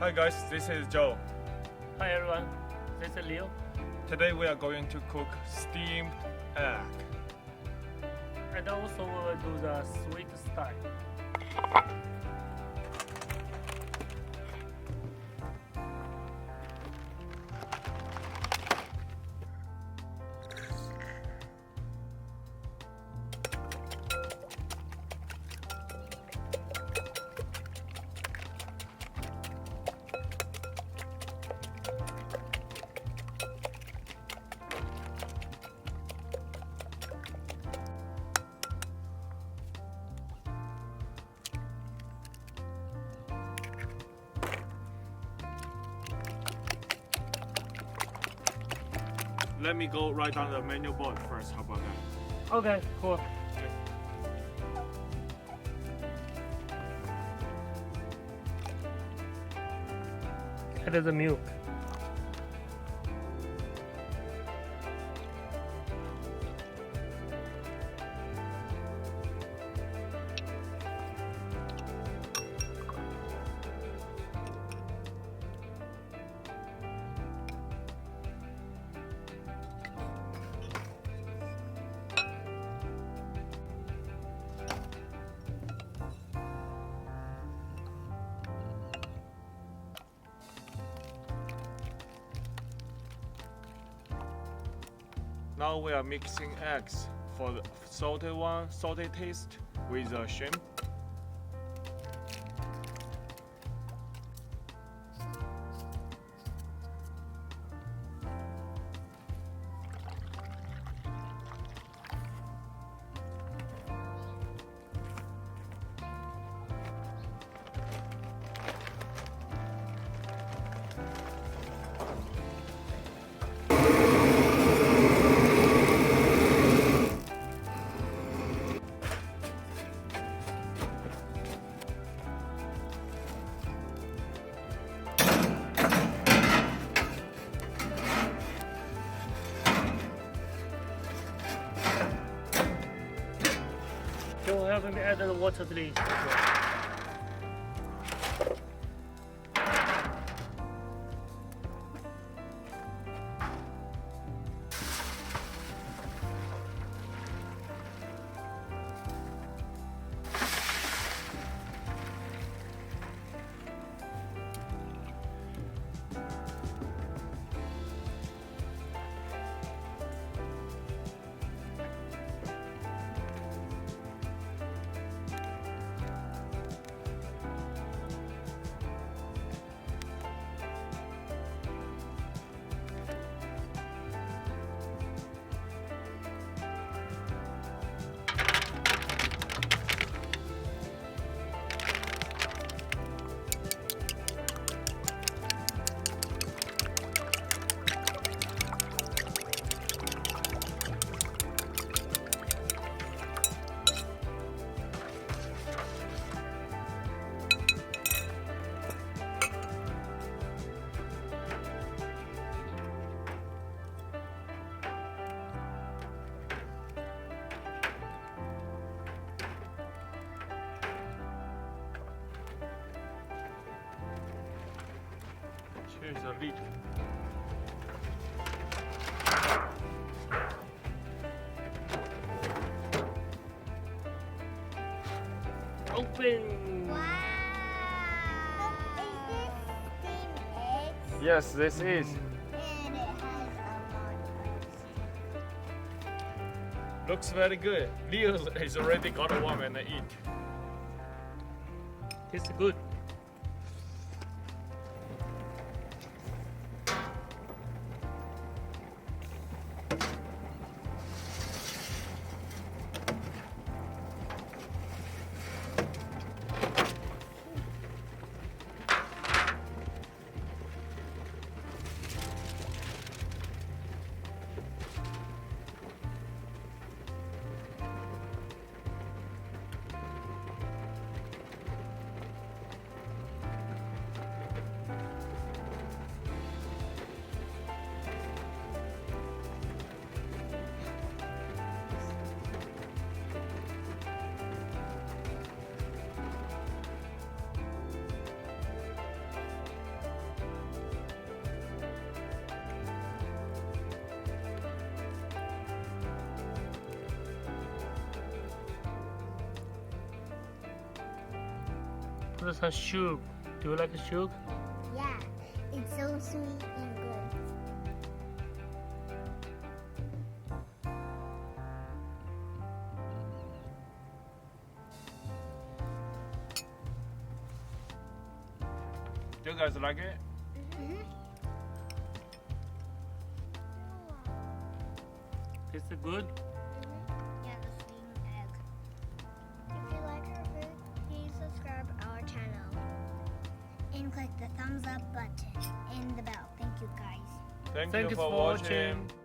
Hi guys, this is Joe. Hi everyone, this is Leo. Today we are going to cook steamed egg. And also we will do the sweet style. Let me go write down the menu board first. How about that? Okay, cool. Add the milk. Now we are mixing eggs for the salted taste with the shrimp. Can you help me add the water, please? Here's the lid. Open! Wow! Is this steamed eggs? Yes, this is. And it has a lot of Looks very good. Leo is already got one and eat. Tastes good. There's some sugar. Do you like sugar? Yeah, it's so sweet and good. Do you guys like it? It's good. Yeah, the steamed egg. If you like our food, please subscribe our channel and click the thumbs up button and the bell. Thank you guys. Thank Thank you you for for watching. watching.